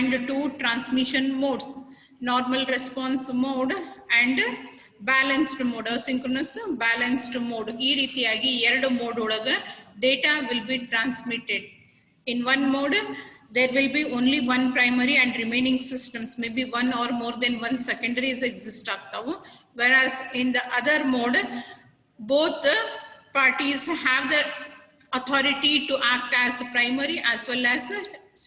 and two transmission modes, normal response mode and balanced mode, asynchronous balanced mode. ಈ ರೀತಿಯಾಗಿ ಎರಡು mode ಒಳಗ data will be transmitted. In one mode there will be only one primary and remaining systems, maybe one or more than one secondaries exist ಆಗ್ತಾವು. Whereas in the other mode both parties have the authority to act as primary as well as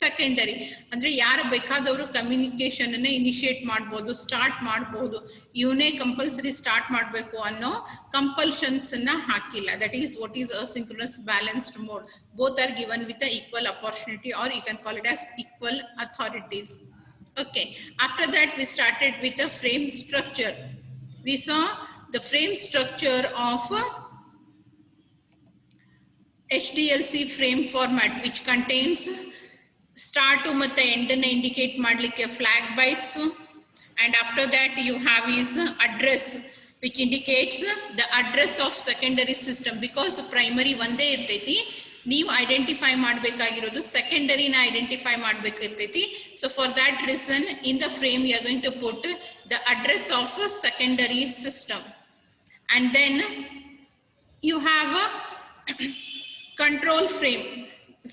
secondary. ಅಂದ್ರೆ ಯಾರು ಬೇಕಾದವರು communication ಅನ್ನ initiate ಮಾಡಬಹುದು, start ಮಾಡಬಹುದು. ಇವನೇ compulsory start ಮಾಡಬೇಕು ಅನ್ನೋ compulsions ಅನ್ನ ಹಾಕಿಲ್ಲ. That is what is asynchronous balanced mode. Both are given with the equal opportunity, or you can call it as equal authorities. Okay, after that we started with the frame structure. We saw the frame structure of HDLC frame format, which contains start ಮತ್ತು end ಅನ್ನು indicate ಮಾಡಲಿಕ್ಕೆ flag bytes, and after that you have is address, which indicates the address of secondary system. Because primary ಒಂದೇ ಇರ್ತೈತಿ, ನೀವು identify ಮಾಡಬೇಕಾಗಿರೋದು ಸೆಕೆಂಡರಿನ identify ಮಾಡಬೇಕಿರ್ತೈತಿ. So for that reason in the frame you are going to put the address of secondary system. And then you have a control frame,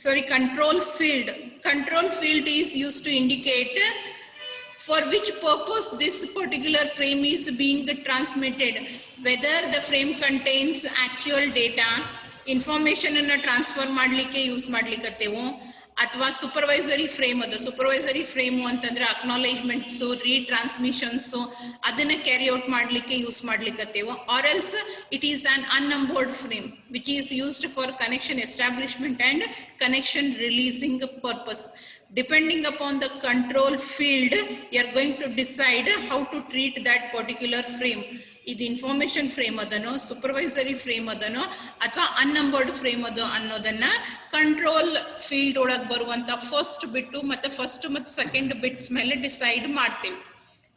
sorry, control field. Control field is used to indicate for which purpose this particular frame is being transmitted, whether the frame contains actual data, information ಅನ್ನು transfer ಮಾಡಲಿಕ್ಕೆ use ಮಾಡ್ಲಿಕ್ಕತ್ತೇವೋ, ಅಥವಾ supervisory frame. ಅದು supervisory frame ಅಂತಂದ್ರೆ acknowledgements, retransmissions ಅದನ್ನ carry out ಮಾಡಲಿಕ್ಕೆ use ಮಾಡ್ಲಿಕ್ಕತ್ತೇವೋ, or else it is an unnumbered frame which is used for connection establishment and connection releasing purpose. Depending upon the control field, you are going to decide how to treat that particular frame. ಇದು information frame ಅದನೋ, supervisory frame ಅದನೋ, ಅಥವಾ ಅನ್ನಂಬರ್ಡ್ frame ಅದೋ ಅನ್ನೋದನ್ನ control field ಒಳಗೆ ಬರುವಂತ first ಬಿಟ್ಟು ಮತ್ತೆ first ಮತ್ತು second bits ಮೇಲೆ ಡಿಸೈಡ್ ಮಾಡ್ತೀವಿ.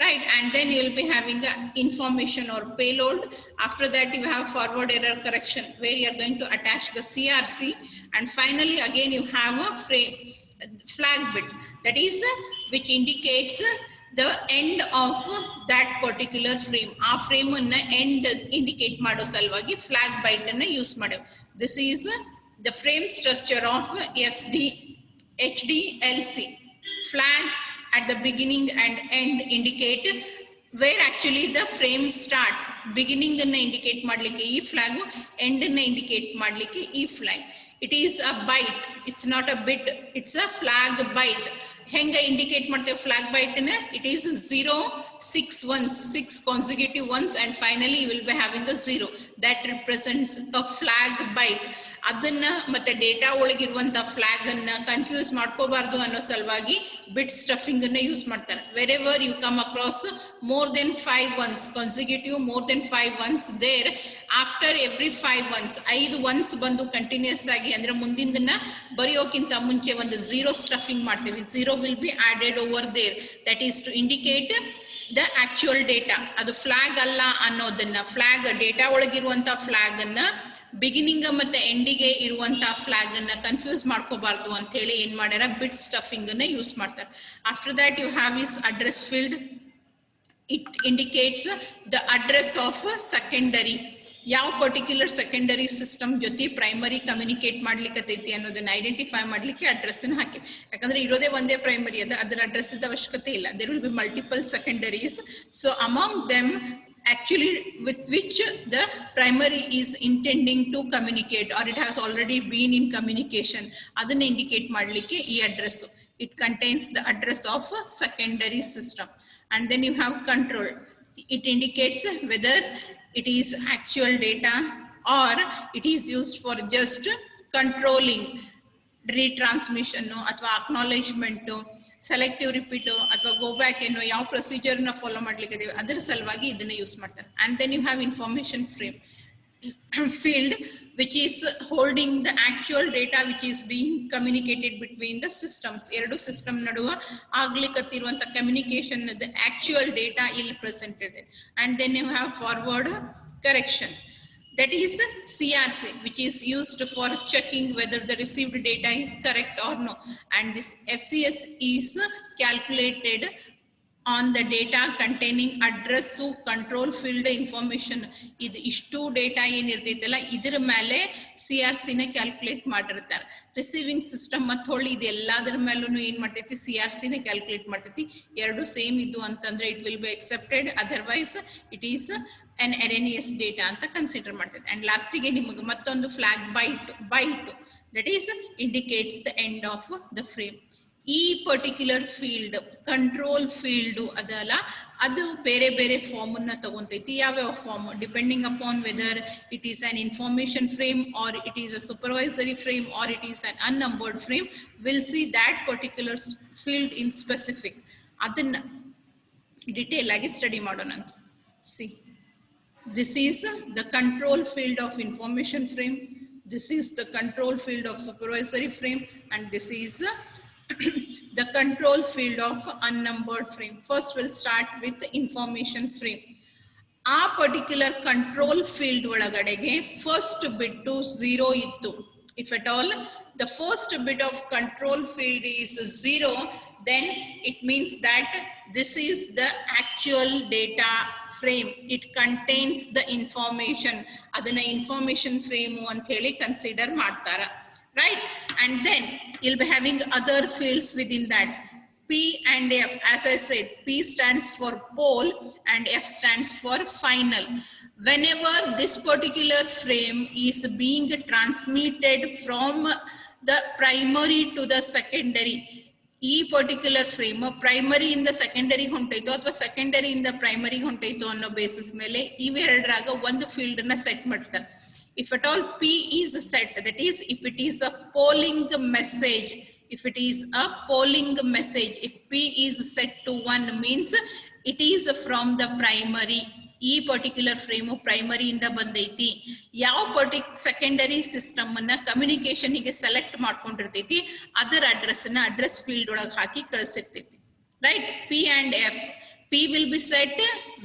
Right, and then you will be having a information or payload. After that you have forward error correction where you are going to attach the CRC, and finally again you have a frame flag bit, that is which indicates the end of that particular frame. ಆ frame ಅನ್ನ end indicate ಮಾಡೋ ಸಲುವಾಗಿ flag byte ಅನ್ನ use ಮಾಡೇವೆ. This is the frame structure of HDLC. Flag at the beginning and end indicate where actually the frame starts. Beginning ಅನ್ನ indicate ಮಾಡ್ಲಿಕ್ಕೆ ಈ flag, end ಅನ್ನ ಇಂಡಿಕೇಟ್ ಮಾಡ್ಲಿಕ್ಕೆ ಈ flag. It is a byte, it's not a bit, it's a flag byte. ಹೆಂಗ indicate ಮಾಡ್ತೇವೆ flag byte ನ? It is 0, 6 ones, 6 consecutive ones, and finally you will be having a 0. That represents a flag byte. ಅದನ್ನ ಮತ್ತೆ data ಒಳಗಿರುವಂತ flag ಅನ್ನ confuse ಮಾಡ್ಕೋಬಾರ್ದು ಅನ್ನೋ ಸಲುವಾಗಿ ಬಿಟ್ ಸ್ಟಫಿಂಗ್ ಅನ್ನ ಯೂಸ್ ಮಾಡ್ತಾರೆ. Wherever you come across more than 5 ones, consecutive more than 5 ones, there after every 5 ones, 5 ones ಬಂದು ಕಂಟಿನ್ಯೂಸ್ ಆಗಿ ಅಂದ್ರೆ ಮುಂದಿನ ಬರೆಯೋಕ್ಕಿಂತ ಮುಂಚೆ ಒಂದು 0 ಸ್ಟಫಿಂಗ್ ಮಾಡ್ತೇವೆ. 0 will be added over there, that is to indicate the actual data. ಅದು flag ಅಲ್ಲ ಅನ್ನೋದನ್ನ, ಫ್ಲಾಗ್ ಡೇಟಾ ಒಳಗಿರುವಂತ ಫ್ಲಾಗ್ ಅನ್ನ ಬಿಗಿನಿಂಗ್ ಮತ್ತೆ ಎಂಡಿಗೆ ಇರುವಂತ ಫ್ಲಾಗ್ ಅನ್ನ ಕನ್ಫ್ಯೂಸ್ ಮಾಡ್ಕೋಬಾರ್ದು ಅಂತ ಹೇಳಿ ಏನ್ ಮಾಡ್ಯಾರ, ಬಿಟ್ ಸ್ಟಫಿಂಗ್ ಅನ್ನ ಯೂಸ್ ಮಾಡ್ತಾರೆ. After that you have is address field. It indicates the address of secondary. ಯಾವ ಪರ್ಟಿಕ್ಯುಲರ್ ಸೆಕೆಂಡರಿ ಸಿಸ್ಟಮ್ ಜೊತೆ ಪ್ರೈಮರಿ ಕಮ್ಯುನಿಕೇಟ್ ಮಾಡ್ಲಿಕ್ಕತ್ತೈತಿ ಅನ್ನೋದನ್ನ ಐಡೆಂಟಿಫೈ ಮಾಡ್ಲಿಕ್ಕೆ ಅಡ್ರೆಸ್ ಅನ್ನ ಹಾಕಿ. ಯಾಕಂದ್ರೆ ಇರೋದೇ ಒಂದೇ ಪ್ರೈಮರಿ ಅದ, ಅದರ ಅಡ್ರೆಸ್ ಅವಶ್ಯಕತೆ ಇಲ್ಲ. There will be multiple secondaries. So among them actually with which the primary is intending to communicate, or it has already been in communication, adanna indicate madlikke ee address. It contains the address of a secondary system. And then you have control. It indicates whether it is actual data or it is used for just controlling retransmission athwa acknowledgement, selective repeat ಅಥವಾ go back ಏನೋ ಯಾವ procedure ನ follow ಮಾಡ್ಲಿಕ್ಕೆ ಇದೀವಿ ಅದರ ಸಲುವಾಗಿ ಇದನ್ನ use ಮಾಡ್ತಾರೆ. And then you have information frame field which is holding the actual data which is being communicated between the systems. ಎರಡು ಸಿಸ್ಟಮ್ ನಡುವೆ ಆಗ್ಲಿಕ್ಕತ್ತಿರುವಂತ ಕಮ್ಯುನಿಕೇಶನ್ ಆಕ್ಚುಯಲ್ ಡೇಟಾ ಇಲ್ಲಿ presented. And then you have forward correction. That is CRC, which is used for checking whether the received data is correct or no. And this FCS is calculated on the data containing address, control field information. This data idr mele CRC ne calculate ಮಾಡಿರ್ತಾರೆ. Receiving system ಮತ್ತು ಹೊಳ್ಳಿ ಇದು ಎಲ್ಲದರ ಮೇಲೂ ಏನು ಮಾಡ್ತೈತಿ CRC ne calculate ಮಾಡ್ತೈತಿ. ಎರಡು ಸೇಮ್ ಇದ್ದು ಅಂತಂದ್ರೆ it will be accepted, otherwise it is an erroneous data ಅಂತ ಕನ್ಸಿಡರ್ ಮಾಡ್ತೈತಿ. And ಲಾಸ್ಟಿಗೆ ನಿಮಗೆ ಮತ್ತೊಂದು flag byte that is indicates the end of the frame. ಈ ಪರ್ಟಿಕ್ಯುಲರ್ ಫೀಲ್ಡ್ ಕಂಟ್ರೋಲ್ ಫೀಲ್ಡ್ ಅದಲ್ಲ, ಅದು ಬೇರೆ ಬೇರೆ ಫಾರ್ಮ್ ಅನ್ನ ತಗೊಂತೈತಿ. ಯಾವ್ಯಾವ form depending upon whether it is an information frame or it is a supervisory frame or it is an unnumbered frame. Will see that particular field in specific. ಅದನ್ನ detail ಆಗಿ study ಮಾಡೋಣ ಅಂತ. See, this is the control field of information frame, this is the control field of supervisory frame, and this is the control field of unnumbered frame. First we'll start with the information frame. ಆ particular control field ಒಳಗಡೆಗೆ first bit 0 ಇತ್ತು. If at all the first bit of control field is 0, then it means that this is the actual data frame. It contains the information. Adana information frame ant heli consider ಮಾಡ್ತಾರ, right? And then you'll be having other fields within that. P and F, as I said, P stands for pole and F stands for final. Whenever this particular frame is being transmitted from the primary to the secondary, ಈ particular frame primary ಇಂದ secondary ಹೊಂಟೈತೋ ಅಥವಾ secondary ಇಂದ primary ಹೊಂಟೈತೋ ಅನ್ನೋ basis ಮೇಲೆ ಇವೆರಡರಾಗ ಒಂದು field ನ set ಮಾಡ್ತಾರೆ. If at all P is set, that is if it is a polling message, if it is a polling message, if P is set to 1 means it is from the primary. ಈ particular frame primary ಇಂದ ಬಂದೈತಿ. ಯಾವ secondary system ಅನ್ನ communication ಗೆ select ಮಾಡ್ಕೊಂಡಿರ್ತೈತಿ ಅದರ address ನ address field ಒಳಗೆ ಹಾಕಿ ಕಳಿಸಿರ್ತೈತಿ, right? P and F. P will be set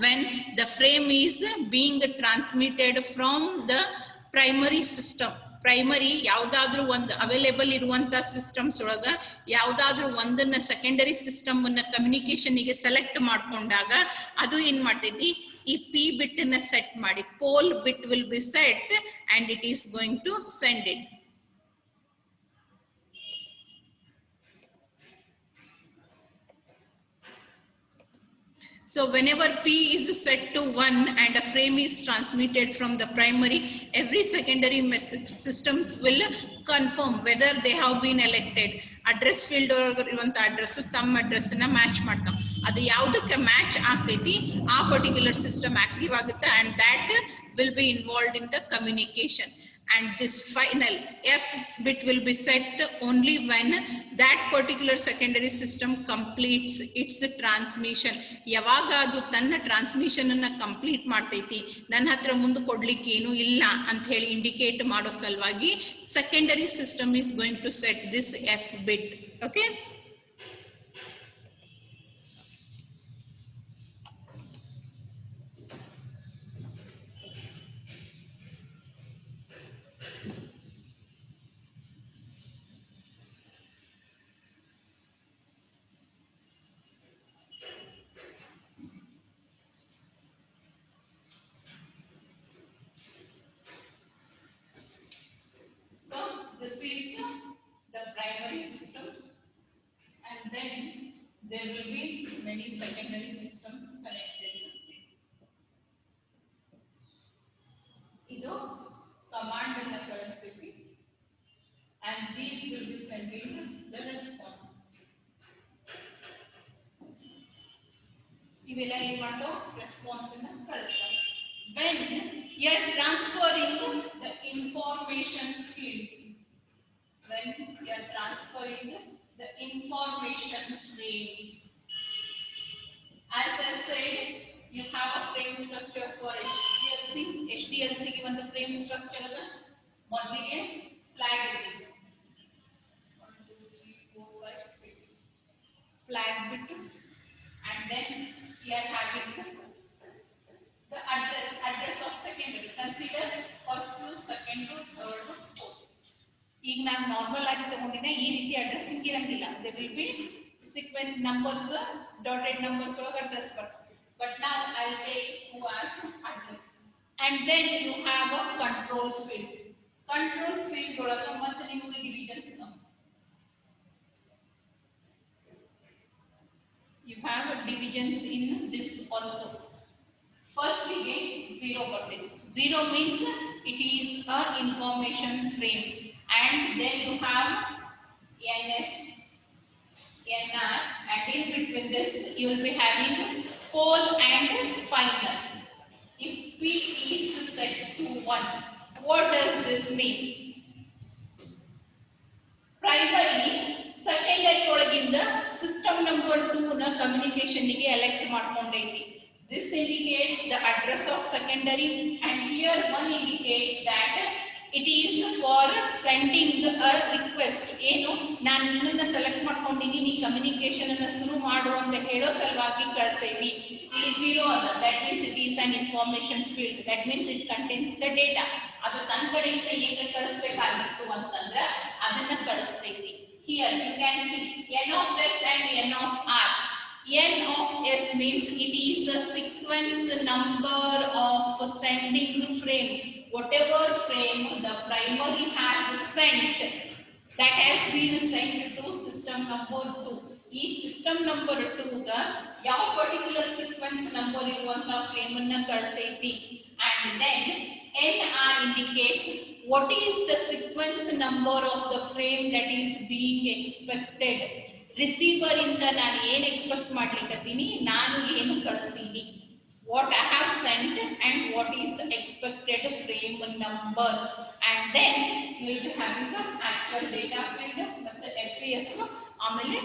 when the frame is being transmitted from the primary system. Primary ಯಾವ್ದಾದ್ರು ಒಂದು ಅವೈಲೇಬಲ್ ಇರುವಂತ ಸಿಸ್ಟಮ್ಸ್ ಒಳಗ ಯಾವ್ದಾದ್ರು ಒಂದನ್ನ ಸೆಕೆಂಡರಿ ಸಿಸ್ಟಮ್ ಅನ್ನ ಕಮ್ಯುನಿಕೇಶನ್ ಗೆ ಸೆಲೆಕ್ಟ್ ಮಾಡ್ಕೊಂಡಾಗ ಅದು ಏನ್ ಮಾಡ್ತೈತಿ, ಈ P ಬಿಟ್ ನ ಸೆಟ್ ಮಾಡಿ poll bit will be set and it is going to send it. So whenever P is set to 1 and a frame is transmitted from the primary, every secondary systems will confirm whether they have been elected. Address field iruvanta address thumb address na match ಮಾಡ್ತಾವ. ಅದು ಯಾವುದಕ್ಕೆ match ಆಗ್ತೈತಿ ಆ particular system active ಆಗುತ್ತೆ and that will be involved in the communication. And this final F bit will be set only when that particular secondary system completes its transmission. ಯಾವಾಗ ಅದು ತನ್ನ transmission ಅನ್ನ ಕಂಪ್ಲೀಟ್ ಮಾಡ್ತೈತಿ, ನನ್ನ ಹತ್ರ ಮುಂದೆ ಕೊಡ್ಲಿಕ್ಕೆ ಏನು ಇಲ್ಲ ಅಂತ ಹೇಳಿ ಇಂಡಿಕೇಟ್ ಮಾಡೋ ಸಲುವಾಗಿ secondary system is going to set this F bit. Okay. This is the primary system, and then there will be many secondary systems connected. Ido command anna ಕಳಿಸ್ತೀವಿ and these will be sending the response. ಇವೆಲ್ಲ ಏನು ಮಾಡ್ತಾವ, response ಅನ್ನ ಕಳಿಸ್ತಾವ. When you are transferring the information field, when you are transferring the information frame, as I said, you have a frame structure for HDLC. HDLC ಗೆ ಒಂದು frame structure ಅದ. ಮೊದಲಿಗೆ flag ಇದೆ, 1 2 3 4 5 6 flag bit, and then you are having the address of secondary. Consider ಈಗ ನಾನು normal ಆಗಿ ತಗೊಂಡಿನ ಈ ರೀತಿ ಅಡ್ರೆಸ್ಸಿಂಗ್ ಇರಂಗಿಲ್ಲ. They will be sequence numbers, dotted numbers ಒಳಗೆ ಅಡ್ರೆಸ್ ಬರ್ತದೆ. But now I'll take who as address. And then you have a control field. Control field ಒಳಗೆ ಮತ್ತೆ ನಿಮಗೆ divisions. You have divisions in this also. First again 0 button. 0 means it is a information frame, and then you have NS, NR, and in between this you will be having pole and final. If P is set to 1, what does this mean? Primary secondary ಒಳಗಿಂದ system number 2 ನ communication ಗೆ elect ಮಾಡ್ಕೊಂಡೈತಿ. This indicates the address of secondary, and here one indicates that it is for sending a request. ಏನು ನಾನು ನಿನ್ನನ್ನು select ಮಾಡ್ಕೊಂಡಿದ್ದೀನಿ, ನೀ communication ಅನ್ನು ಶುರು ಮಾಡು ಅಂತ ಹೇಳೋ ಸಲುವಾಗಿ ಕಳಿಸೈತಿ. ಇಲ್ಲಿ 0 ಅದ, that means it is an information field, that means it contains the data. ಅದು ತನ್ನ ಕಡೆಯಿಂದ ಏನು ಕಳಿಸಬೇಕಾಗಿತ್ತು ಅಂತಂದ್ರೆ ಅದನ್ನ ಕಳಿಸ್ತೈತಿ. Here you can see n of s and n of r. N of s means it is a sequence number of sending frame. Whatever frame the primary has sent, that has been sent to system number 2. This system number 2 ga yav particular sequence number iruvanta frame anna kalisaiti. And then NR indicates what is the sequence number of the frame that is being expected. Receiver ಇಂದ ನಾನು ಏನು expect ಮಾಡ್ಲಿಕ್ಕತ್ತೀನಿ, ನಾನು ಏನು ಕಳಿಸ್ತೀನಿ, what I have sent and what is expected frame number. And then you will be having the actual data field ಮತ್ತು FCS ಆಮೇಲೆ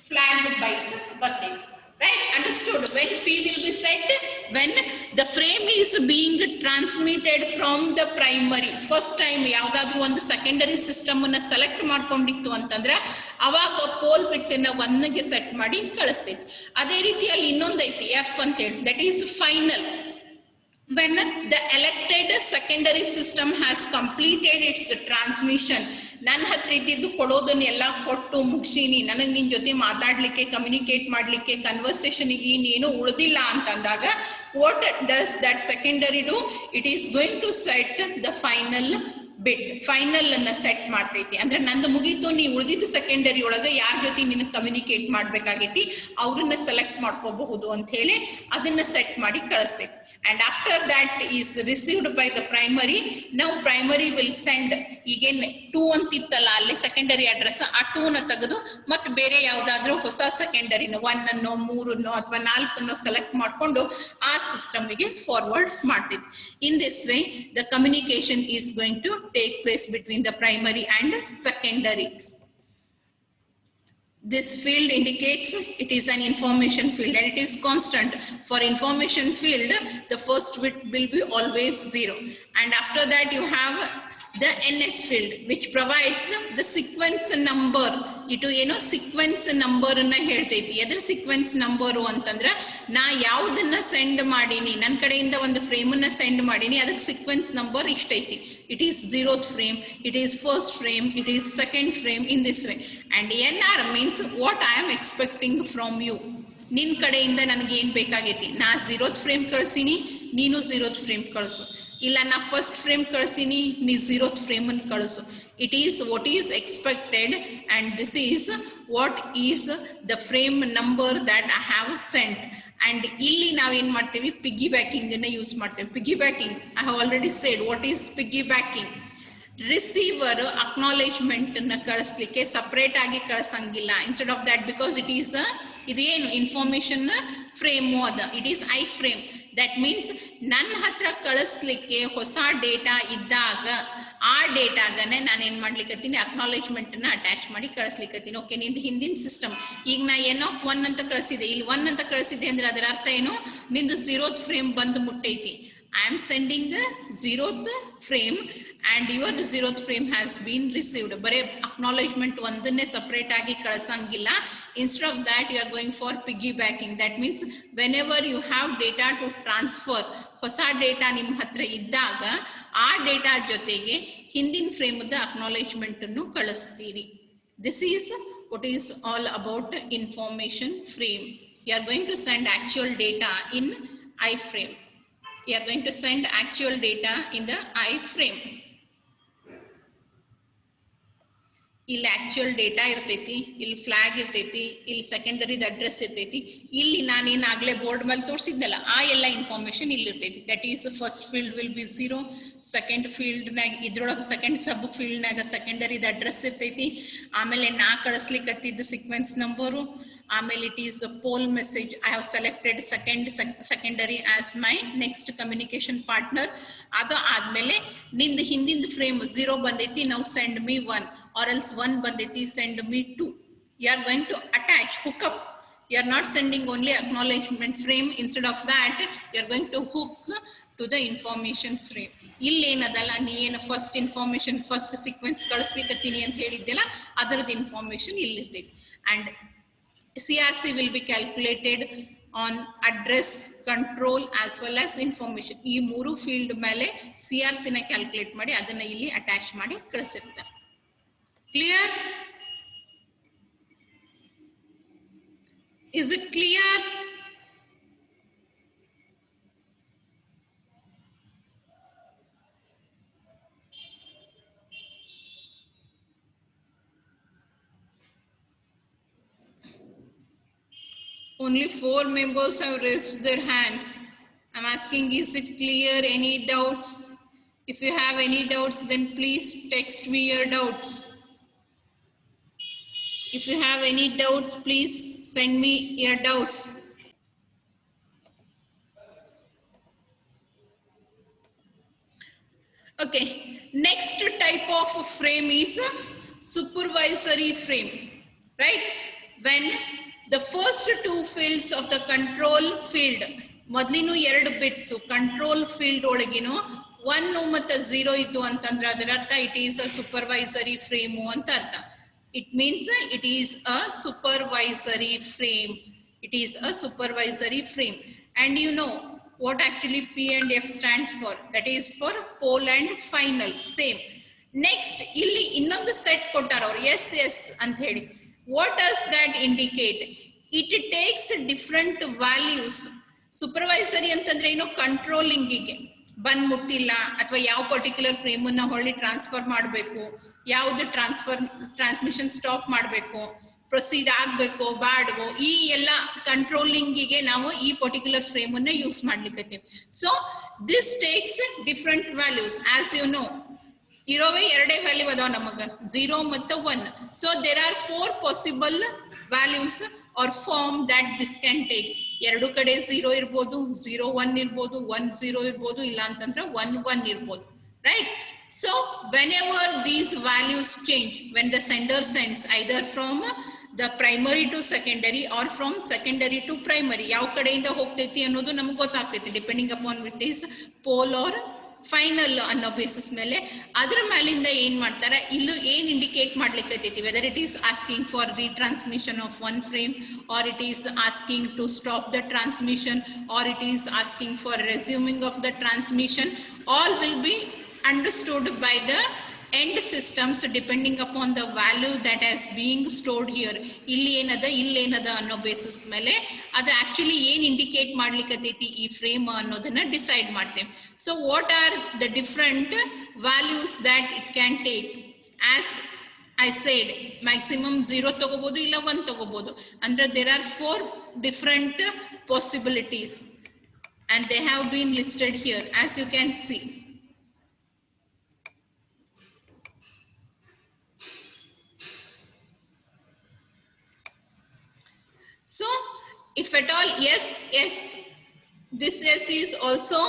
flag byte ಬರ್ತೈತಿ. Right? Understood? When P will be set, when the frame is being transmitted from the primary. First time ಯಾವುದಾದ್ರೂ ಒಂದು secondary system ಅನ್ನ select ಮಾಡ್ಕೊಂಡಿತ್ತು ಅಂತಂದ್ರೆ ಅವಾಗ pole ಬಿಟ್ ನ 1 ಗೆ ಸೆಟ್ ಮಾಡಿ ಕಳಿಸ್ತೈತಿ. ಅದೇ ರೀತಿಯಲ್ಲಿ ಇನ್ನೊಂದೈತಿ F ಅಂತ ಹೇಳಿ, that is final. When the elected secondary system has completed its transmission, ನನ್ನ ಹತ್ರ ಇದ್ದಿದ್ದು ಕೊಡೋದನ್ನೆಲ್ಲ ಕೊಟ್ಟು ಮುಗಿಸೀನಿ, ನನಗೆ ನಿನ್ನ ಜೊತೆ ಮಾತಾಡ್ಲಿಕ್ಕೆ, ಕಮ್ಯುನಿಕೇಟ್ ಮಾಡ್ಲಿಕ್ಕೆ, ಕನ್ವರ್ಸೇಷನ್ಗೆ ಇನ್ನೇನು ಉಳಿದಿಲ್ಲ ಅಂತಂದಾಗ what does that secondary do? It is going to set the final bit. Final ಅನ್ನ ಸೆಟ್ ಮಾಡ್ತೈತಿ. ಅಂದ್ರೆ ನಂದು ಮುಗೀತು, ನೀ ಉಳಿದಿದ್ದು ಸೆಕೆಂಡರಿ ಒಳಗೆ ಯಾರ ಜೊತೆ ನಿನ್ನ ಕಮ್ಯುನಿಕೇಟ್ ಮಾಡ್ಬೇಕಾಗೈತಿ ಅವ್ರನ್ನ ಸೆಲೆಕ್ಟ್ ಮಾಡ್ಕೋಬಹುದು ಅಂತ ಹೇಳಿ ಅದನ್ನ ಸೆಟ್ ಮಾಡಿ ಕಳಿಸ್ತೈತಿ. And after that is received by the primary. Now primary will send again 2 ಅಂತಿತ್ತಲ್ಲ ಅಲ್ಲಿ ಸೆಕೆಂಡರಿ ಅಡ್ರೆಸ್, ಆ 2 ನ ತೆಗೆದು ಮತ್ತೆ ಬೇರೆ ಯಾವ್ದಾದ್ರೂ ಹೊಸ ಸೆಕೆಂಡರಿನ 1 ಅನ್ನೋ 3 ಅನ್ನೋ ಅಥವಾ 4 ಅನ್ನೋ ಸೆಲೆಕ್ಟ್ ಮಾಡ್ಕೊಂಡು ಆ ಸಿಸ್ಟಮ್ಗೆ ಫಾರ್ವರ್ಡ್ ಮಾಡ್ತೀವಿ. In this way the communication is going to take place between the primary and secondaries. This field indicates it is an information field and it is constant. For information field, the first bit will be always 0. And after that you have the NS field, which provides the sequence number. Itu eno sequence number na ಹೇಳ್ತೈತಿ. ಎದ್ರ sequence number ಅಂತಂದ್ರೆ ನಾ ಯಾವುದನ್ನ send ಮಾಡೀನಿ, ನನ್ನ ಕಡೆಯಿಂದ ಒಂದು frame ಅನ್ನ send ಮಾಡೀನಿ, ಅದಕ್ಕೆ sequence number ಇಷ್ಟೈತಿ. It is 0th frame, it is first frame, it is second frame, in this way. And NR means what I am expecting from you. ನಿನ್ ಕಡೆಯಿಂದ ನನಗೆ ಏನ್ ಬೇಕಾಗೈತಿ, ನಾ 0th ಫ್ರೇಮ್ ಕಳಿಸೀನಿ, ನೀನು 0th ಫ್ರೇಮ್ ಕಳಿಸು. ಇಲ್ಲ ನಾ ಫಸ್ಟ್ ಫ್ರೇಮ್ ಕಳಿಸೀನಿ, ನೀ 0th ಫ್ರೇಮ್ ಅನ್ನು ಕಳಿಸು. It is what is expected and this is what is the frame number that I have sent. And ಇಲ್ಲಿ ನಾವೇನ್ ಮಾಡ್ತೀವಿ, ಪಿಗ್ಗಿ ಬ್ಯಾಕಿಂಗ್ ಅನ್ನ ಯೂಸ್ ಮಾಡ್ತೇವೆ. Piggy backing I have already said what is piggy backing. Receiver acknowledgement ಅನ್ನ ಕಳಿಸ್ಲಿಕ್ಕೆ separate ಆಗಿ ಕಳಿಸಂಗಿಲ್ಲ. Instead of that, because it is ಇದು ಏನು ಇನ್ಫಾರ್ಮೇಶನ್ ಫ್ರೇಮು ಅದ, it is I frame. That means ನನ್ನ ಹತ್ರ ಕಳಿಸ್ಲಿಕ್ಕೆ ಹೊಸ ಡೇಟಾ ಇದ್ದಾಗ ಆ ಡೇಟಾಗನೆ ನಾನು ಏನ್ ಮಾಡ್ಲಿಕ್ಕತ್ತೀನಿ, ಅಕ್ನಾಲೇಜ್ಮೆಂಟ್ ಅನ್ನ ಅಟ್ಯಾಚ್ ಮಾಡಿ ಕಳಿಸ್ಲಿಕ್ಕತ್ತೀನಿ. ಓಕೆ, ನಿಂದು ಹಿಂದಿನ ಸಿಸ್ಟಮ್ ಈಗ ನಾ N(1) ಅಂತ ಕಳಿಸಿದೆ, ಇಲ್ಲಿ 1 ಅಂತ ಕಳಿಸಿದೆ ಅಂದ್ರೆ ಅದರ ಅರ್ಥ ಏನು, ನಿಂದು 0th ಫ್ರೇಮ್ ಬಂದು ಮುಟ್ಟೈತಿ. I am sending the 0th frame and your 0th frame has been received. Bare acknowledgement ಒಂದನ್ನೇ separate ಆಗಿ ಕಳಿಸಂಗಿಲ್ಲ. Instead of that, you are going for piggybacking. That means whenever you have data to transfer, ಹೊಸ data ನಿಮ್ಮ ಹತ್ರ ಇದ್ದಾಗ ಆ data ಜೊತೆಗೆ ಹಿಂದಿನ ಫ್ರೇಮ್ದ acknowledgement ಅನ್ನು ಕಳಿಸ್ತೀರಿ. This is what is all about information frame. You are going to send actual data in iframe. You are going to send actual data in the iframe. ಇಲ್ಲಿ actual data ಇರ್ತೈತಿ, ಇಲ್ಲಿ flag ಇರ್ತೈತಿ, ಇಲ್ಲಿ secondary address ಇರ್ತೈತಿ, ಇಲ್ಲಿ ನಾನೇನಾಗಲೇ board ಮೇಲೆ ತೋರಿಸಿದ್ನಲ್ಲ ಆ ಎಲ್ಲ ಇನ್ಫಾರ್ಮೇಶನ್ ಇಲ್ಲಿ ಇರ್ತೈತಿ. That is first field will be 0, second ಫೀಲ್ಡ್ನಾಗ ಇದ್ರೊಳಗೆ ಸೆಕೆಂಡ್ ಸಬ್ ಫೀಲ್ಡ್ನಾಗ ಸೆಕೆಂಡರಿ ಅಡ್ರೆಸ್ ಇರ್ತೈತಿ, ಆಮೇಲೆ ನಾ ಕಳಿಸ್ಲಿಕ್ಕತ್ತಿದ್ದ ಸೀಕ್ವೆನ್ಸ್ ನಂಬರು, ಆಮೇಲೆ it is poll message. I have selected secondary as my next communication partner. ಅದು ಆದ್ಮೇಲೆ ನಿಂದ ಹಿಂದಿಂದ ಫ್ರೇಮ್ 0 ಬಂದೈತಿ, ನಾವು send me 1, or else 1 banditi send me 2. You are going to attach, hook up. You are not sending only acknowledgement frame. Instead of that, you are going to hook to the information frame. ಇಲ್ಲಿ ಏನದಲ್ಲ, ನೀ ಏನು first information first sequence ಕಳಿಸ್ಲಿಕ್ಕತ್ತೀನಿ ಅಂತ ಹೇಳಿದ್ದೆಲ್ಲ ಅದರದ್ದು information ಇಲ್ಲಿರ್ತೈತಿ. And CRC will be calculated on address, control as well as information. ಈ ಮೂರು ಫೀಲ್ಡ್ ಮೇಲೆ CRC ನ ಕ್ಯಾಲ್ಕುಲೇಟ್ ಮಾಡಿ ಅದನ್ನ ಇಲ್ಲಿ ಅಟ್ಯಾಚ್ ಮಾಡಿ ಕಳಿಸಿರ್ತಾರೆ. Clear? Is it clear? Only 4 members have raised their hands. I'm asking, is it clear? Any doubts? If you have any doubts, then please text me your doubts. If you have any doubts, please send me your doubts. Okay, next type of frame is supervisory frame, right? When the first 2 fields of the control field, ಮೊದಲಿನ 2 bits control field ಒಳಗಿನೋ 1 ಮತ್ತು 0 ಇದ್ದು ಅಂತಂದ್ರೆ ಅದರ ಅರ್ಥ it is a supervisory frame ಅಂತ ಅರ್ಥ. It means it is a supervisory frame. It is a supervisory frame. And you know what actually P and F stands for. That is for pole and final. Same. Next, illi innondu set kottaru avaru. Yes, yes ant heli. What does that indicate? It takes different values. Supervisory ಅಂತಂದ್ರೆ ಏನು, ಕಂಟ್ರೋಲಿಂಗಿಗೆ ಬಂದ್ ಮುಟ್ಟಿಲ್ಲ ಅಥವಾ ಯಾವ particular frame ಅನ್ನ ಹೊಳ್ಳಿ transfer ಮಾಡಬೇಕು, ಯಾವ್ದು ಟ್ರಾನ್ಸ್ಮಿಷನ್ ಸ್ಟಾಪ್ ಮಾಡಬೇಕು, ಪ್ರೊಸೀಡ್ ಆಗ್ಬೇಕು ಬಾಡ್ವೋ, ಈ ಎಲ್ಲ ಕಂಟ್ರೋಲಿಂಗಿಗೆ ನಾವು ಈ ಪರ್ಟಿಕ್ಯುಲರ್ ಫ್ರೇಮ್ ಅನ್ನ ಯೂಸ್ ಮಾಡ್ಲಿಕ್ಕೆ. So this takes different values. As you know ಇರೋವೇ 2 ವ್ಯಾಲ್ಯೂ ಅದಾವ ನಮಗ, 0 ಮತ್ತು 1. So there are 4 possible values or form that this can take. 2 ಕಡೆ 0 ಇರ್ಬೋದು, 0 1 ಇರ್ಬೋದು, 1 0 ಇರ್ಬೋದು, ಇಲ್ಲ ಅಂತಂದ್ರೆ 1 1 ಇರ್ಬೋದು, right? So whenever these values change, when the sender sends either from the primary to secondary or from secondary to primary, ಯಾವ ಕಡೆಯಿಂದ ಹೋಗ್ತೈತಿ ಅನ್ನೋದು ನಮಗೆ ಗೊತ್ತಾಗ್ತೈತಿ depending upon whether is poll or final ಅನ್ನೋ ಬೇಸಿಸ್ ಮೇಲೆ. ಅದ್ರ ಮೇಲಿಂದ ಏನ್ ಮಾಡ್ತಾರ, ಇಲ್ಲೂ ಏನ್ ಇಂಡಿಕೇಟ್ ಮಾಡ್ಲಿಕ್ಕೈತಿ, whether it is asking for retransmission of 1 frame, or it is asking to stop the transmission, or it is asking for resuming of the transmission, all will be understood by the end systems depending upon the value that is being stored here. ಇಲ್ಲಿ ಏನದ ಅನ್ನೋ basis ಮೇಲೆ ಅದು actually ಏನ್ indicate ಮಾಡ್ಲಿಕ್ಕತ್ತೈತಿ ಈ frame ಅನ್ನೋದನ್ನ decide ಮಾಡ್ತೇವೆ. So what are the different values that it can take? As I said maximum 0 ತಗೋಬಹುದು, ಇಲ್ಲ 1 ತಗೋಬಹುದು. ಅಂದ್ರೆ there are 4 different possibilities and they have been listed here as you can see. So if at all, yes, this yes is also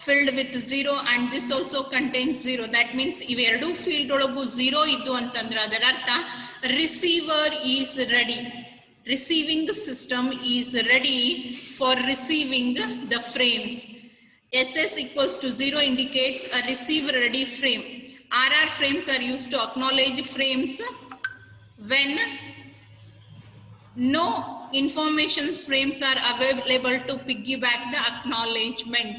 filled with 0 and this also contains 0. That means iveradu field ologu 0 iddu antandra adar artha receiver is ready. Receiving system is ready for receiving the frames. SS equals to 0 indicates a receive ready frame. RR frames are used to acknowledge frames when no information frames are available to piggyback the acknowledgement.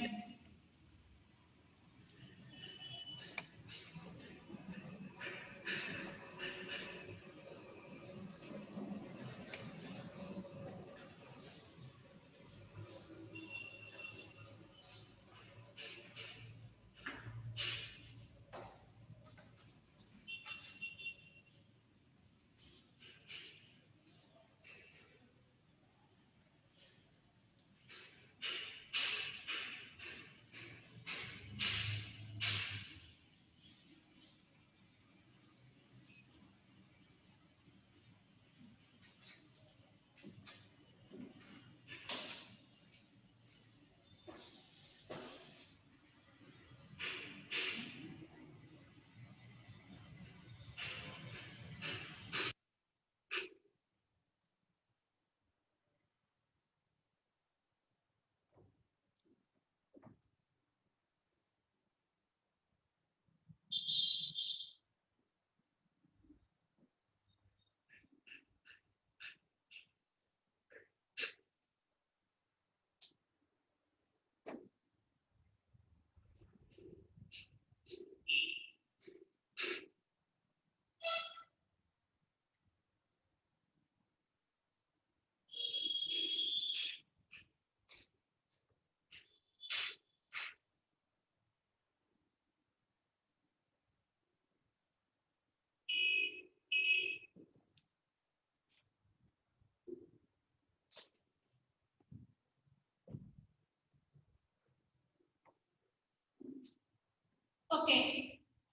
Okay,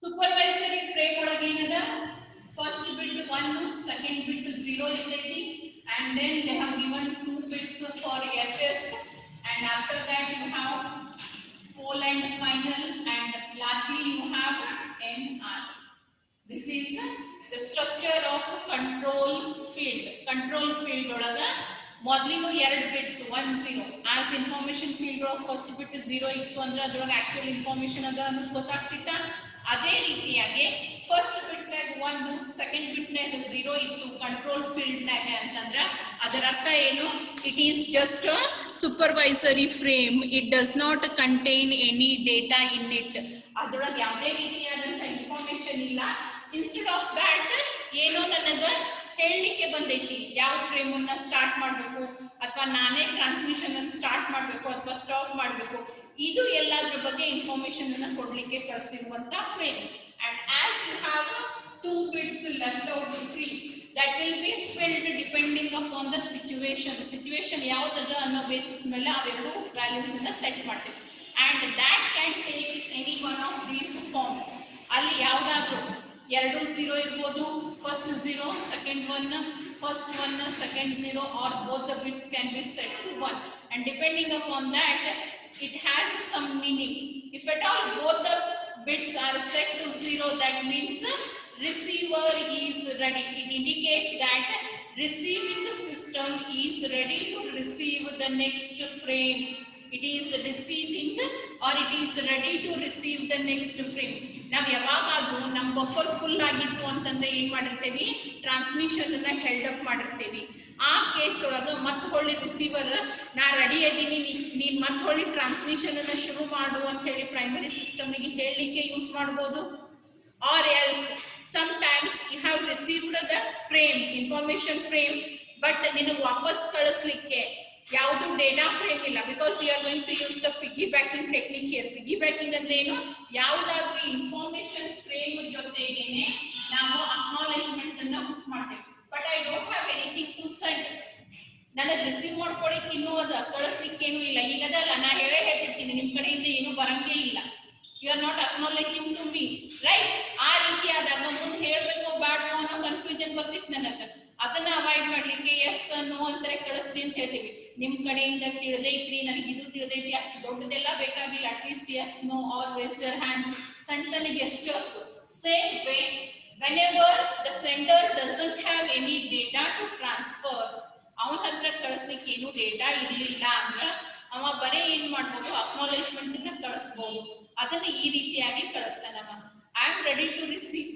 supervisory frame ಒಳಗೆ ಏನದ first bit 1, second bit 0 ಇರ್ತೈತಿ, and then they have given 2 bits for SS, and after that you have pole and final, and lastly you have NR. This is the structure of control field. Control field ಒಳಗ ಮೊದಲಿಗೂ 2 bits 1 0 as information field ಒಳಗ first bit 0 ಇತ್ತು ಅಂದ್ರೆ ಅದರೊಳಗ ಆಕ್ಚುअल information ಅದ ಅನ್ನೋದು ಗೊತ್ತಾಗ್ತಿತ್ತ. ಅದೇ ರೀತಿಯಾಗಿ first bit ನಾಗ 1, ಸೆಕೆಂಡ್ ಬಿಟ್ ನಾಗ 0 ಇತ್ತು ಕಂಟ್ರೋಲ್ ಫೀಲ್ಡ್ ನಾಗ ಅಂತಂದ್ರ ಅದರ ಅರ್ಥ ಏನು? It is just a supervisory frame. It does not contain any data in it. ಅದರೊಳಗೆ ಯಾವುದೇ ರೀತಿಯಾದಂತ ಇನ್ಫಾರ್ಮೇಷನ್ ಇಲ್ಲ. ಇನ್ಸ್ಟೆಡ್ ಆಫ್ ದ್ಯಾಟ್ ಏನೋ ನನಗ ಹೇಳಲಿಕ್ಕೆ ಬಂದೈತಿ, ಯಾವ ಫ್ರೇಮ್ ಅನ್ನ ಸ್ಟಾರ್ಟ್ ಮಾಡಬೇಕು ಅಥವಾ ನಾನೇ ಟ್ರಾನ್ಸ್ಮಿಷನ್ ಅನ್ನು ಸ್ಟಾರ್ಟ್ ಮಾಡಬೇಕು ಅಥವಾ ಸ್ಟಾಪ್ ಮಾಡಬೇಕು, ಇದು ಎಲ್ಲದ್ರ ಬಗ್ಗೆ ಇನ್ಫಾರ್ಮೇಶನ್ ಅನ್ನ ಕೊಡ್ಲಿಕ್ಕೆ ಕಳಿಸಿರುವಂತ frame. And as you have 2 bits left out free, that will be filled depending upon the situation ಯಾವ್ದದ ಅನ್ನೋ ಬೇಸಿಸ್ ಮೇಲೆ ಅವೆರಡು ವ್ಯಾಲ್ಯೂಸ್ ಅನ್ನ ಸೆಟ್ ಮಾಡ್ತೀವಿ. and that can take any one of these forms. ಅಲ್ಲಿ ಯಾವ್ದಾದ್ರು 2 0 ಇರಬಹುದು, first 0 second 1, first 1 second 0, or both the bits can be set to 1, and depending upon that it has some meaning. If at all both the bits are set to 0, that means receiver is ready. It indicates that receiving system is ready to receive the next frame. It is receiving or it is ready to receive the next frame. ನಾವು ಯಾವಾಗಾದ್ರೂ ನಮ್ಮ buffer full ಆಗಿತ್ತು ಅಂತಂದ್ರೆ ಏನ್ ಮಾಡಿರ್ತೇವಿ, transmission ಅನ್ನ held up ಮಾಡಿರ್ತೇವಿ. ಆ case ಒಳಗ ಮತ್ತೆ ಹೊಳ್ಳಿ ರಿಸೀವರ್ ನಾ ರೆಡಿ ಅದೀನಿ, ನೀನ್ ಮತ್ತೆ ಹೊಳ್ಳಿ ಟ್ರಾನ್ಸ್ಮಿಷನ್ ಅನ್ನ ಶುರು ಮಾಡು ಅಂತ ಹೇಳಿ ಪ್ರೈಮರಿ ಸಿಸ್ಟಮ್ ಗೆ ಹೇಳಲಿಕ್ಕೆ ಯೂಸ್ ಮಾಡಬಹುದು. or else sometimes you have received the frame, information frame, but ನಿನಗೆ ವಾಪಸ್ ಕಳಿಸ್ಲಿಕ್ಕೆ ಯಾವುದು ಡೇಟಾ ಫ್ರೇಮ್ ಇಲ್ಲ, because you are going to use the piggybacking technique here. Piggybacking ಅಂದ್ರೆ ಏನು? ಯಾವುದಾದ್ರೂ ಇನ್ಫಾರ್ಮೇಶನ್ ಫ್ರೇಮ್ ಜೊತೆಗೇನೆ ನಾವು ಅಕ್ನಾಲೆಜ್ಮೆಂಟ್ ಅನ್ನ ಮಾಡ್ತೇವೆ. But I don't have anything to send, ನನಗೆ ರಿಸೀವ್ ಮಾಡ್ಕೊಳಿಕ್ಕೆ ಇನ್ನೂ ಅದು ಕಳಿಸ್ಲಿಕ್ಕೇನು ಇಲ್ಲ. ಈಗದಲ್ಲ ನಾ ಹೇಳ್ತಿರ್ತೀನಿ, ನಿಮ್ ಕಡೆಯಿಂದ ಏನು ಬರಂಗೇ ಇಲ್ಲ, you are not acknowledging to me, right? ಆ ರೀತಿ ಆದಾಗ ಮುಂದೆ ಹೇಳ್ಬೇಕು ಬ್ಯಾಡ್ವೋ ಅನ್ನೋ ಕನ್ಫ್ಯೂಷನ್ ಬರ್ತಿತ್ತು ನನಗೆ. ಅದನ್ನ ಅವಾಯ್ಡ್ ಮಾಡ್ಲಿಕ್ಕೆ ಎಸ್ ನೋ ಅಂತಾರೆ ಕಳಿಸ್ರಿ ಅಂತ ಹೇಳ್ತೀವಿ. ನಿಮ್ ಕಡೆಯಿಂದ ತಿಳಿದೈತ್ರಿ, ನನಗೆ ಇದು ತಿಳಿದೈತಿ, ಅಷ್ಟು ದೊಡ್ಡದೆಲ್ಲ ಬೇಕಾಗಿಲ್ಲ, at least yes no or raise your hands, ಸಣ್ಣ gestures. Same way whenever the sender doesn't have any data to transfer, ಅವನ ಹತ್ರ ಕಳಿಸ್ಲಿಕ್ಕೆ ಏನು ಡೇಟಾ ಇರಲಿಲ್ಲ ಅಂದ್ರೆ ಅವ ಬರೀ ಏನ್ ಮಾಡ್ಬೋದು, ಅಕ್ನಾಲೆಜ್ಮೆಂಟ್ ಅನ್ನ ಕಳಿಸ್ಬೋದು. ಅದನ್ನ ಈ ರೀತಿಯಾಗಿ ಕಳಿಸ್ತಾನವ. I am ready to receive.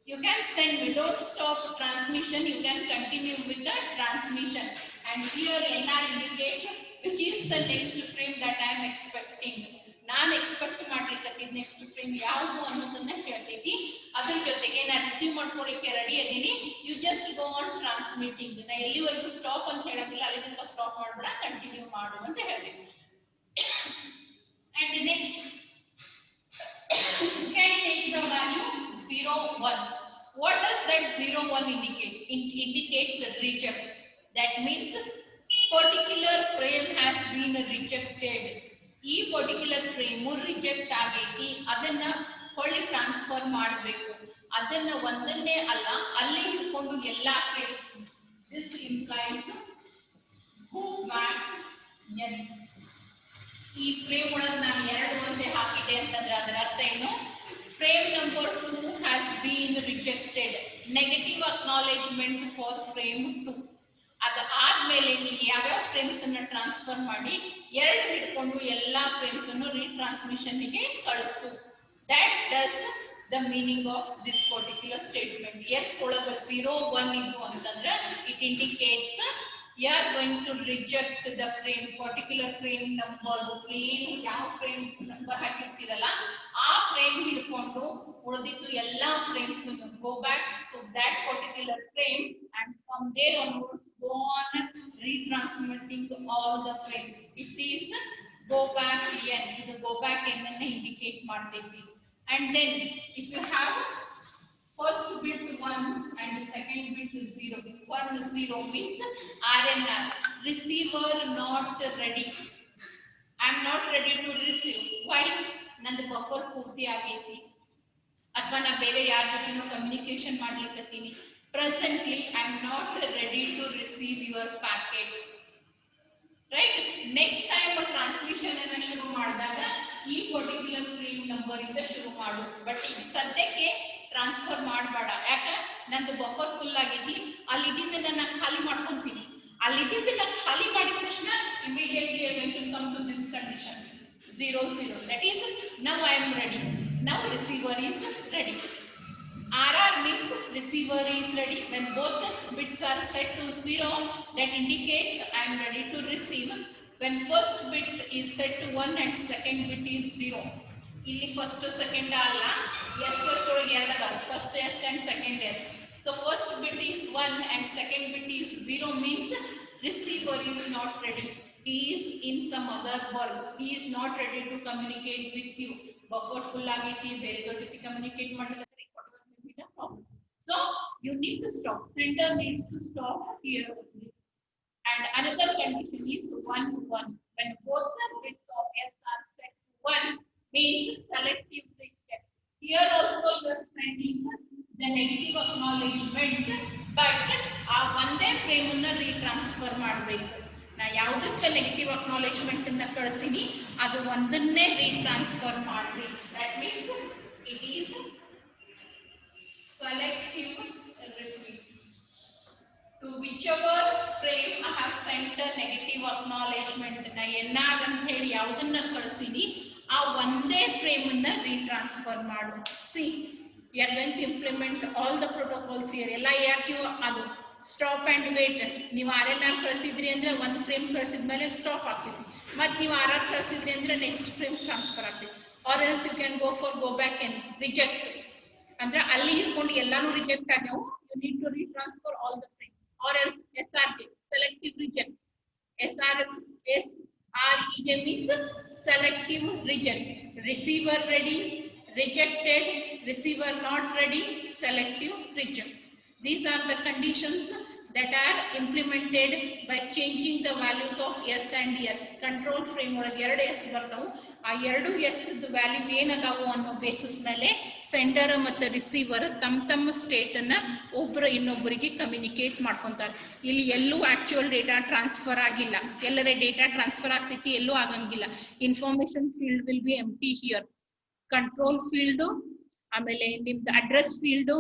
You can send me, don't stop transmission, you can continue with the transmission. And here NR indicates which is the next frame that I am expecting. ನಾನು expect ಮಾಡ್ಲಿಕ್ಕೆ next frame ಯಾವುದು ಅನ್ನೋದನ್ನ ಹೇಳ್ತೈತಿ. ಅದ್ರ ಜೊತೆಗೆ ನಾನು receive ಮಾಡ್ಕೊಳ್ಳಿಕ್ಕೆ ready ಅದೀನಿ. You just go on transmitting. ನಾ ಎಲ್ಲಿವರೆಗೂ ಸ್ಟಾಪ್ ಅಂತ ಹೇಳಂಗಿಲ್ಲ, ಅಲ್ಲಿ ತನಕ ಸ್ಟಾಪ್ ಮಾಡ್ಬೇಡ, ಕಂಟಿನ್ಯೂ ಮಾಡು ಅಂತ ಹೇಳ್ತೀನಿ. And next you can take the value 0, 1. What does that 0, 1 indicate? It indicates reject. That means particular frame has been rejected. ಈ ಪರ್ಟಿಕ್ಯುಲರ್ ಫ್ರೇಮ್ ರಿಜೆಕ್ಟ್ ಆಗೈತಿ, ಅದನ್ನ ಹೊಳ್ಳಿ ಟ್ರಾನ್ಸ್ಫರ್ ಮಾಡಬೇಕು. ಅದನ್ನ ಒಂದನ್ನೇ ಅಲ್ಲ, ಅಲ್ಲಿ ಹಿಡ್ಕೊಂಡು ಎಲ್ಲಾ frames. This implies go back n. ಈ ಫ್ರೇಮ್ ಒಳಗೆ ನಾನು 2 ಅಂತ ಹಾಕಿದೆ ಅಂತಂದ್ರೆ ಅದರ ಅರ್ಥ ಏನು? Frame number 2 has been rejected. Negative acknowledgement for frame 2. ಅದಾದ್ಮೇಲೆ ನೀವು ಯಾವ್ಯಾವ ಫ್ರೇಮ್ಸ್ ಅನ್ನ ಟ್ರಾನ್ಸ್ಫರ್ ಮಾಡಿ 2 ಹಿಡ್ಕೊಂಡು ಎಲ್ಲಾ ಫ್ರೇಮ್ಸ್ ಅನ್ನು ರೀಟ್ರಾನ್ಸ್ಮಿಷನ್ ಗೆ ಕಳಿಸು. That does the meaning of this particular statement. S ಒಳಗ 0, 1 ಇದ್ದು ಅಂತಂದ್ರೆ it indicates you are going to reject the frame, particular frame number. ಏನು ಯಾವ ಫ್ರೇಮ್ಸ್ ನಂಬರ್ ಹಾಕಿರ್ತೀರಲ್ಲ ಆ ಫ್ರೇಮ್ ಹಿಡ್ಕೊಂಡು ಉಳಿದಿದ್ದು ಎಲ್ಲಾ frames go back to that particular frame and from there onwards go on retransmitting all the frames. It is go back n. ಇದು go back n ಅನ್ನ indicate ಮಾಡ್ತೈತಿ. And then if you have first bit 1 and second bit 0. 1, 0 means RNR, receiver not ready. I am not ready to receive. Why? ನಂದು buffer ಪೂರ್ತಿ ಆಗೈತಿ, ಅಥವಾ ನಾ ಬೇರೆ ಯಾರ ಜೊತೆನೋ communication ಮಾಡ್ಲಿಕ್ಕತ್ತೀನಿ. Presently I am not ready to receive your packet. Right? Next time transmission ಅನ್ನ ಶುರು ಮಾಡಿದಾಗ ಈ ಪರ್ಟಿಕ್ಯುಲರ್ ಫ್ರೇಮ್ ನಂಬರ್ ಇಂದ ಶುರು ಮಾಡು. ಬಟ್ ಈಗ ಸದ್ಯಕ್ಕೆ ಟ್ರಾನ್ಸ್ಫರ್ ಮಾಡಬೇಡ. ಯಾಕೆ? ನಂದು ಬಫರ್ ಫುಲ್ ಆಗೈತಿ, ಅಲ್ಲಿ ಇದ್ದಿದ್ದನ್ನ ನಾನು ಖಾಲಿ ಮಾಡ್ಕೊಂತೀನಿ. ಅಲ್ಲಿ ಇದ್ದಿದ್ದನ್ನ ಖಾಲಿ ಮಾಡಿದ ತಕ್ಷಣ immediately I will come to this condition 0, 0. That is now I am ready. Now receiver is ready. RR means receiver is ready. When both the bits are set to 0, that indicates I am ready to receive. When first bit is set to 1 and second bit is 0. ಇಲ್ಲಿ first second ಅಲ್ಲ, s ಒಳಗೆ 2 ಅದಾವ, first s and second s. So first bit is 1 and second bit is 0 means receiver is not ready. He is in some other world. He is not ready to communicate with you. Buffer full ಆಗೈತಿ, ಬೇರೆ ಜೊತೆ communicate ಮಾಡ್ಲಿಕ್ಕೆ. So you need to stop. Sender needs to stop here. And another condition is 1, 1. When both the bits of s are set to 1 means selective reject. Here also you are sending the negative acknowledgement, but ಆ ಒಂದೇ frame ಅನ್ನ ರೀಟ್ರಾನ್ಸ್ಫರ್ ಮಾಡಬೇಕು. ನಾ ಯಾವುದಕ್ಕೆ negative acknowledgement ಅನ್ನ ಕಳಿಸಿನಿ ಅದು ಒಂದನ್ನೇ ರೀಟ್ರಾನ್ಸ್ಫರ್ ಮಾಡ್ರಿ. That means it is selective repeat. To whichever frame I have sent a negative acknowledgement. Na NR ಅಂತ ಹೇಳಿ ಯಾವುದನ್ನ ಕಳಿಸಿನಿ ಆ ಒಂದೇ ಫ್ರೇಮ್ ಅನ್ನ ರೀಟ್ರಾನ್ಸ್ಫರ್ ಮಾಡು. See, we are going to implement all the protocols here. ಎಲ್ಲ ARQ ಅದು ಸ್ಟಾಪ್ ಅಂಡ್ ವೇಟ್. ನೀವು RNR ಕಳಿಸಿದ್ರಿ ಅಂದ್ರೆ ಒಂದು ಫ್ರೇಮ್ ಕಳಿಸಿದ್ಮೇಲೆ ಸ್ಟಾಪ್ ಆಗ್ತೈತಿ, ಮತ್ತೆ ನೀವು RR ಕಳಿಸಿದ್ರಿ ಅಂದ್ರೆ ನೆಕ್ಸ್ಟ್ ಫ್ರೇಮ್ ಟ್ರಾನ್ಸ್ಫರ್ ಆಗ್ತೈತಿ. Or else you can go for go back and reject. ಅಂದ್ರೆ ಅಲ್ಲಿ ಹಿಡ್ಕೊಂಡು ಎಲ್ಲಾನು ರಿಜೆಕ್ಟ್ ಆಗ್ಯಾವ, you need to retransfer all the frames. Or else SRJ, selective reject. SREJ means selective reject. Receiver ready, rejected. Receiver not ready, selective reject. These are the conditions that are implemented by changing the values of S and S. Control frame ಒಳಗೆ 2 S ಬರ್ತಾವು. ಆ 2 S value ಏನದಾವು ಅನ್ನೋ basis ಮೇಲೆ sender ಮತ್ತು receiver ತಮ್ಮ state ಅನ್ನ ಒಬ್ಬರು ಇನ್ನೊಬ್ಬರಿಗೆ ಕಮ್ಯುನಿಕೇಟ್ ಮಾಡ್ಕೊಂತಾರೆ. ಇಲ್ಲಿ ಎಲ್ಲೂ ಆಕ್ಚುಯಲ್ ಡೇಟಾ ಟ್ರಾನ್ಸ್ಫರ್ ಆಗಿಲ್ಲ. ಎಲ್ಲರೇ ಡೇಟಾ ಟ್ರಾನ್ಸ್ಫರ್ ಆಗ್ತೈತಿ, ಎಲ್ಲೂ ಆಗಂಗಿಲ್ಲ. Information field will be empty here. Control field, ಆಮೇಲೆ ನಿಮ್ದು address field,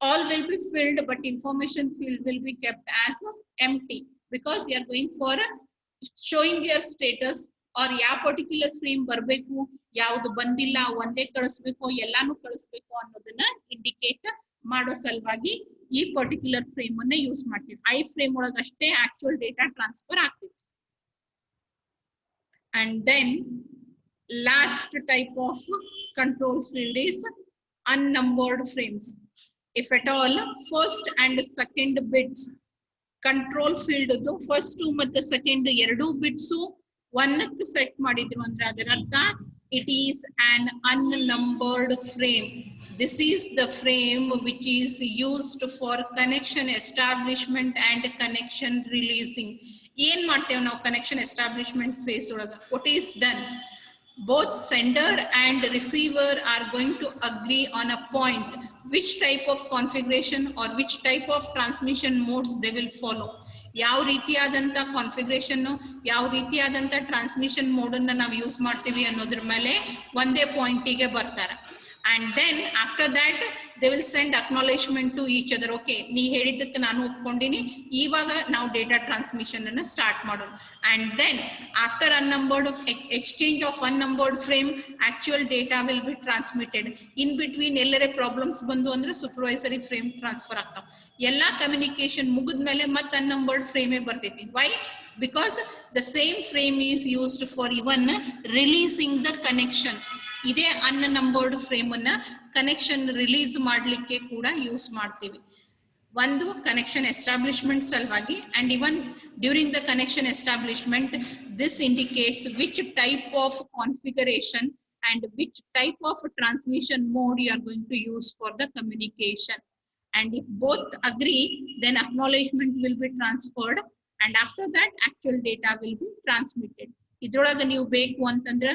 all will be filled, but information field will be kept as empty because you are going for showing your status or ಯಾವ particular frame ಬರಬೇಕು, ಯಾವ್ದು ಬಂದಿಲ್ಲ ಒಂದೇ ಕಳಿಸ್ಬೇಕು ಎಲ್ಲಾನು ಕಳಿಸ್ಬೇಕು ಅನ್ನೋದನ್ನ ಇಂಡಿಕೇಟ್ ಮಾಡೋ ಸಲುವಾಗಿ ಈ ಪರ್ಟಿಕ್ಯುಲರ್ ಫ್ರೇಮ್ ಅನ್ನ ಯೂಸ್ ಮಾಡ್ತೀವಿ. ಐ ಫ್ರೇಮ್ ಒಳಗ ಅಷ್ಟೇ ಆಕ್ಚುಯಲ್ ಡೇಟಾ ಟ್ರಾನ್ಸ್ಫರ್ ಆಗ್ತೈತಿ. And then last type of control field is unnumbered frames. If at all first and second bits control field ದು first ಮತ್ತು second ಎರಡು bits ಒಂದಕ್ಕೆ ಸೆಟ್ ಮಾಡಿದ್ರು ಅಂದ್ರೆ ಅದರ ಅರ್ಥ it is an unnumbered frame. This is the frame which is used for connection establishment and connection releasing. ಏನ್ ಮಾಡ್ತೇವೆ ನಾವು ಕನೆಕ್ಷನ್ ಎಸ್ಟಾಬ್ಲಿಷ್ಮೆಂಟ್ ಫೇಸ್ ಒಳಗ? what is done? Both sender and receiver are going to agree on a point which type of configuration or which type of transmission modes they will follow. ಯಾವ ರೀತಿಯಾದಂತ configuration ಯಾವ ರೀತಿಯಾದಂತ transmission mode ಅನ್ನ ನಾವು use ಮಾಡ್ತೀವಿ ಅನ್ನೋದ್ರ ಮೇಲೆ ಒಂದೇ ಪಾಯಿಂಟಿಗೆ ಬರ್ತಾರೆ. And then after that they will send acknowledgement to each other. Okay, ನೀ ಹೇಳಿದ್ದಕ್ಕೆ ನಾನು ಒಪ್ಕೊಂಡಿನಿ, ಇವಾಗ ನಾವು ಡೇಟಾ ಟ್ರಾನ್ಸ್ಮಿಷನ್ ಅನ್ನ ಸ್ಟಾರ್ಟ್ ಮಾಡೋಣ. And then after unnumbered exchange of unnumbered frame actual data will be transmitted. In between ಎಲ್ಲರೇ ಪ್ರಾಬ್ಲಮ್ಸ್ ಬಂದು ಅಂದ್ರೆ ಸೂಪರ್ವೈಸರಿ ಫ್ರೇಮ್ ಟ್ರಾನ್ಸ್ಫರ್ ಆಗ್ತಾವ. ಎಲ್ಲಾ ಕಮ್ಯುನಿಕೇಶನ್ ಮುಗಿದ್ಮೇಲೆ ಮತ್ತೆ unnumbered ಫ್ರೇಮೇ ಬರ್ತೈತಿ. Why? Because the same frame is used for even releasing the connection. ಇದೇ unnumbered frame ಅನ್ನ ಕನೆಕ್ಷನ್ ರಿಲೀಸ್ ಮಾಡ್ಲಿಕ್ಕೆ ಕೂಡ ಯೂಸ್ ಮಾಡ್ತೀವಿ. ಒಂದು ಕನೆಕ್ಷನ್ ಎಸ್ಟಾಬ್ಲಿಷ್ಮೆಂಟ್ ಸಲುವಾಗಿ and even during the connection establishment this indicates which type of configuration and which type of transmission mode you are going to use for the communication. And if both agree then acknowledgement will be transferred and after that actual data will be transmitted. ಇದ್ರೊಳಗೆ ನೀವು ಬೇಕು ಅಂತಂದ್ರೆ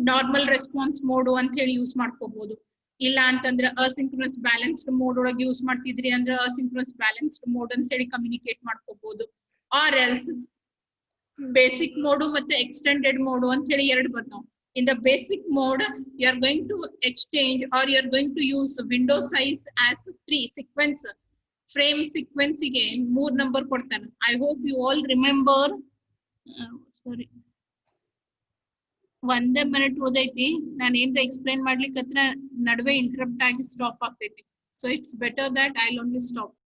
normal response mode ಅಂತ ಹೇಳಿ use ಮಾಡ್ಕೋಬಹುದು. ಇಲ್ಲ ಅಂತಂದ್ರೆ asynchronous balanced mode ಒಳಗೆ ಯೂಸ್ ಮಾಡ್ತಿದ್ರಿ ಅಂದ್ರೆ ಅಸಿಂಕ್ರನಸ್ ಬ್ಯಾಲೆನ್ಸ್ಡ್ ಮೋಡ್ ಅಂತ ಹೇಳಿ ಕಮ್ಯುನಿಕೇಟ್ ಮಾಡ್ಕೋಬಹುದು. ಆರ್ ಎಲ್ಸ್ ಬೇಸಿಕ್ ಮೋಡ್ ಮತ್ತೆ ಎಕ್ಸ್ಟೆಂಡೆಡ್ ಮೋಡ್ ಅಂತ ಹೇಳಿ ಎರಡು ಬರ್ತಾವ. In the basic mode you are going to exchange or you are going to use window size as 3 sequence. Frame sequence ಗೆ 3 number ಕೊಡ್ತಾನೆ. I hope you all remember. Sorry, ಒಂದೇ minute ಉಳಿದೈತಿ. ನಾನು ಏನ್ರ explain ಮಾಡ್ಲಿಕ್ಕೆ ನಡುವೆ ಇಂಟರಪ್ಟ್ ಆಗಿ stop ಆಗ್ತೈತಿ. So it's better that I will only stop.